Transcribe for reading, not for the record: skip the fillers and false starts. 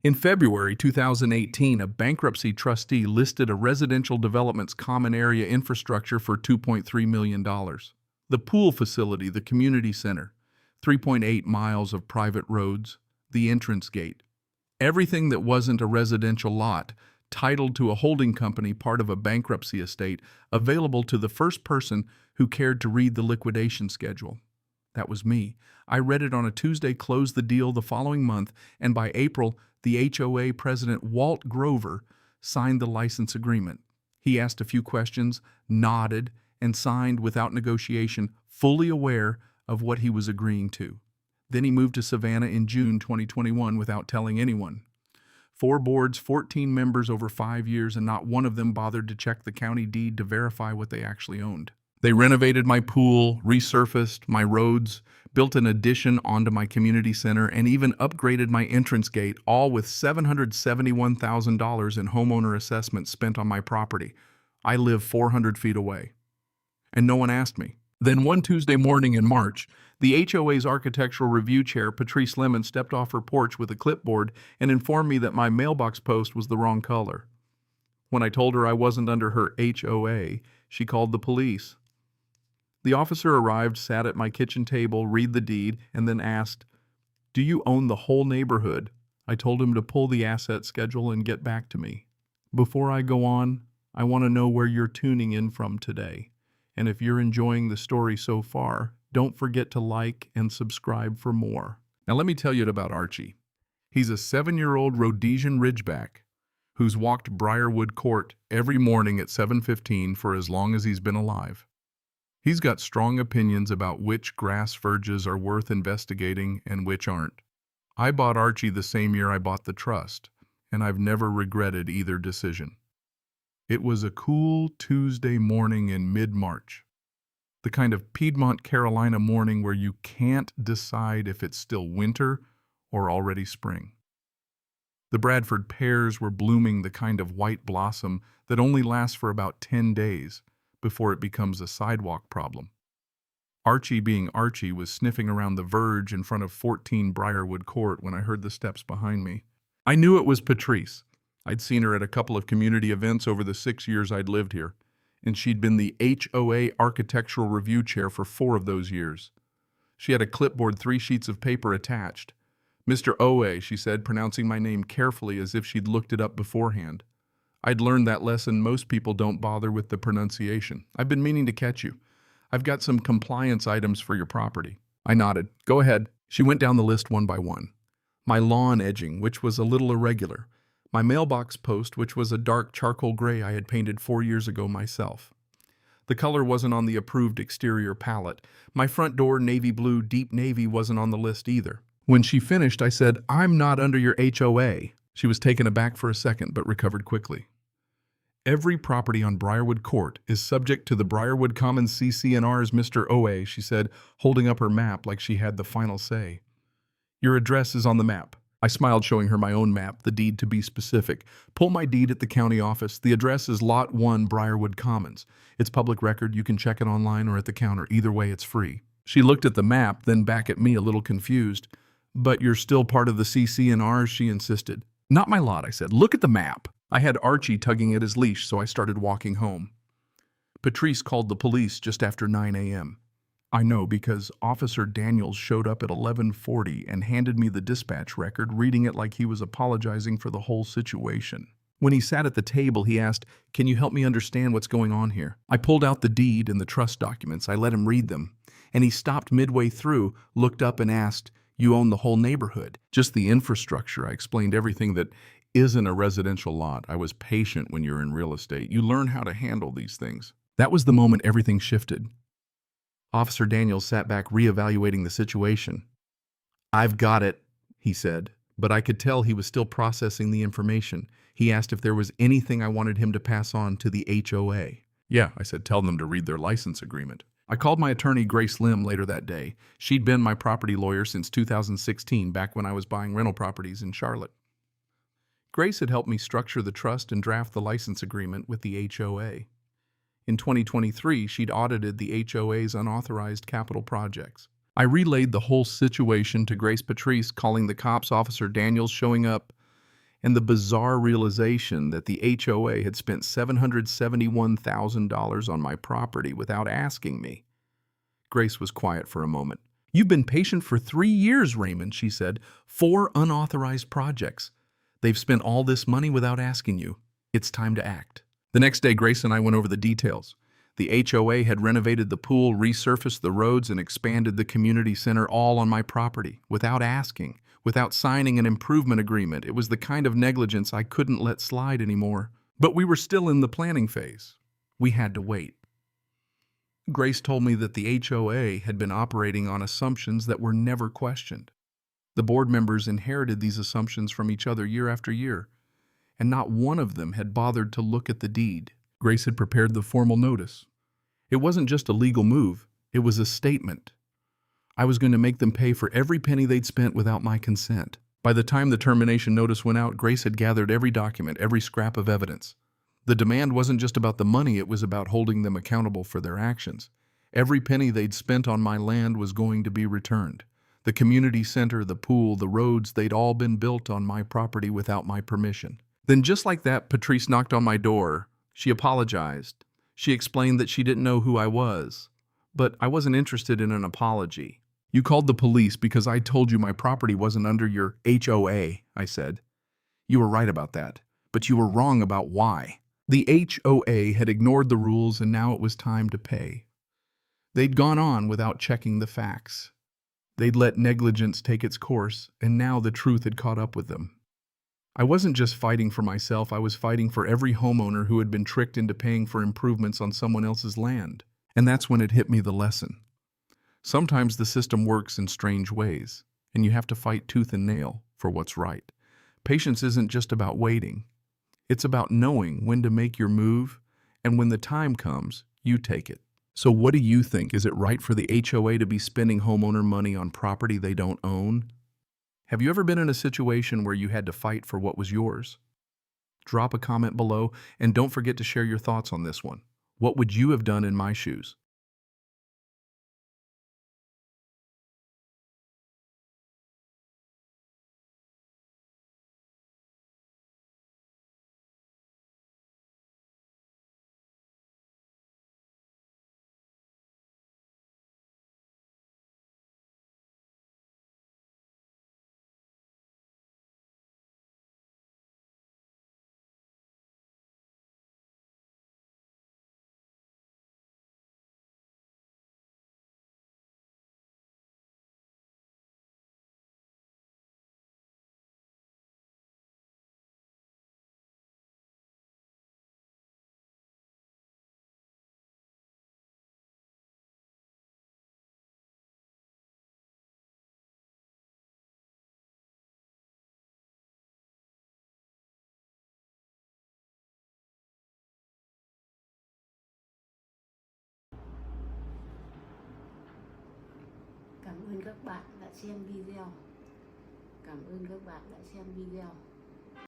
In February 2018, a bankruptcy trustee listed a residential development's common area infrastructure for $2.3 million. The pool facility, the community center, 3.8 miles of private roads, the entrance gate. Everything that wasn't a residential lot, titled to a holding company part of a bankruptcy estate, available to the first person who cared to read the liquidation schedule. That was me. I read it on a Tuesday, closed the deal the following month, and by April, the HOA president, Walt Grover, signed the license agreement. He asked a few questions, nodded, and signed without negotiation, fully aware of what he was agreeing to. Then he moved to Savannah in June 2021 without telling anyone. 4 boards, 14 members over 5 years, and not one of them bothered to check the county deed to verify what they actually owned. They renovated my pool, resurfaced my roads, built an addition onto my community center, and even upgraded my entrance gate, all with $771,000 in homeowner assessments spent on my property. I live 400 feet away. And no one asked me. Then one Tuesday morning in March, the HOA's architectural review chair, Patrice Lemon, stepped off her porch with a clipboard and informed me that my mailbox post was the wrong color. When I told her I wasn't under her HOA, she called the police. The officer arrived, sat at my kitchen table, read the deed, and then asked, "Do you own the whole neighborhood?" I told him to pull the asset schedule and get back to me. Before I go on, I want to know where you're tuning in from today. And if you're enjoying the story so far, don't forget to like and subscribe for more. Now let me tell you about Archie. He's a 7-year-old Rhodesian Ridgeback who's walked Briarwood Court every morning at 7:15 for as long as he's been alive. He's got strong opinions about which grass verges are worth investigating and which aren't. I bought Archie the same year I bought the trust, and I've never regretted either decision. It was a cool Tuesday morning in mid-March. The kind of Piedmont, Carolina morning where you can't decide if it's still winter or already spring. The Bradford pears were blooming, the kind of white blossom that only lasts for about 10 days before it becomes a sidewalk problem. Archie, being Archie, was sniffing around the verge in front of 14 Briarwood Court when I heard the steps behind me. I knew it was Patrice. I'd seen her at a couple of community events over the 6 years I'd lived here, and she'd been the HOA architectural review chair for 4 of those years. She had a clipboard, 3 sheets of paper attached. "Mr. OA," she said, pronouncing my name carefully as if she'd looked it up beforehand. I'd learned that lesson. Most people don't bother with the pronunciation. "I've been meaning to catch you. I've got some compliance items for your property." I nodded. "Go ahead." She went down the list one by one. My lawn edging, which was a little irregular. My mailbox post, which was a dark charcoal gray I had painted 4 years ago myself. The color wasn't on the approved exterior palette. My front door, navy blue, deep navy, wasn't on the list either. When she finished, I said, "I'm not under your HOA." She was taken aback for a second, but recovered quickly. "Every property on Briarwood Court is subject to the Briarwood Commons CC&Rs, Mr. OA," she said, holding up her map like she had the final say. "Your address is on the map." I smiled, showing her my own map, the deed to be specific. "Pull my deed at the county office. The address is Lot 1, Briarwood Commons. It's public record. You can check it online or at the counter. Either way, it's free." She looked at the map, then back at me, a little confused. "But you're still part of the CC&Rs," she insisted. "Not my lot," I said. "Look at the map." I had Archie tugging at his leash, so I started walking home. Patrice called the police just after 9 a.m. I know because Officer Daniels showed up at 11:40 and handed me the dispatch record, reading it like he was apologizing for the whole situation. When he sat at the table, he asked, "Can you help me understand what's going on here?" I pulled out the deed and the trust documents. I let him read them, and he stopped midway through, looked up and asked, "You own the whole neighborhood?" "Just the infrastructure." I explained everything that isn't a residential lot. I was patient when you're in real estate. You learn how to handle these things. That was the moment everything shifted. Officer Daniels sat back, reevaluating the situation. "I've got it," he said, but I could tell he was still processing the information. He asked if there was anything I wanted him to pass on to the HOA. "Yeah," I said, "tell them to read their license agreement." I called my attorney, Grace Lim, later that day. She'd been my property lawyer since 2016, back when I was buying rental properties in Charlotte. Grace had helped me structure the trust and draft the license agreement with the HOA. In 2023, she'd audited the HOA's unauthorized capital projects. I relayed the whole situation to Grace. Patrice calling the cops, Officer Daniels showing up, and the bizarre realization that the HOA had spent $771,000 on my property without asking me. Grace was quiet for a moment. "You've been patient for 3 years, Raymond," she said. "4 unauthorized projects. They've spent all this money without asking you. It's time to act." The next day, Grace and I went over the details. The HOA had renovated the pool, resurfaced the roads, and expanded the community center all on my property, without asking, without signing an improvement agreement. It was the kind of negligence I couldn't let slide anymore. But we were still in the planning phase. We had to wait. Grace told me that the HOA had been operating on assumptions that were never questioned. The board members inherited these assumptions from each other year after year, and not one of them had bothered to look at the deed. Grace had prepared the formal notice. It wasn't just a legal move, it was a statement. I was going to make them pay for every penny they'd spent without my consent. By the time the termination notice went out, Grace had gathered every document, every scrap of evidence. The demand wasn't just about the money, it was about holding them accountable for their actions. Every penny they'd spent on my land was going to be returned. The community center, the pool, the roads, they'd all been built on my property without my permission. Then just like that, Patrice knocked on my door. She apologized. She explained that she didn't know who I was. But I wasn't interested in an apology. "You called the police because I told you my property wasn't under your HOA, I said. "You were right about that, but you were wrong about why." The HOA had ignored the rules and now it was time to pay. They'd gone on without checking the facts. They'd let negligence take its course, and now the truth had caught up with them. I wasn't just fighting for myself, I was fighting for every homeowner who had been tricked into paying for improvements on someone else's land. And that's when it hit me the lesson. Sometimes the system works in strange ways, and you have to fight tooth and nail for what's right. Patience isn't just about waiting. It's about knowing when to make your move, and when the time comes, you take it. So what do you think? Is it right for the HOA to be spending homeowner money on property they don't own? Have you ever been in a situation where you had to fight for what was yours? Drop a comment below, and don't forget to share your thoughts on this one. What would you have done in my shoes? Cảm ơn các bạn đã xem video. Cảm ơn các bạn đã xem video.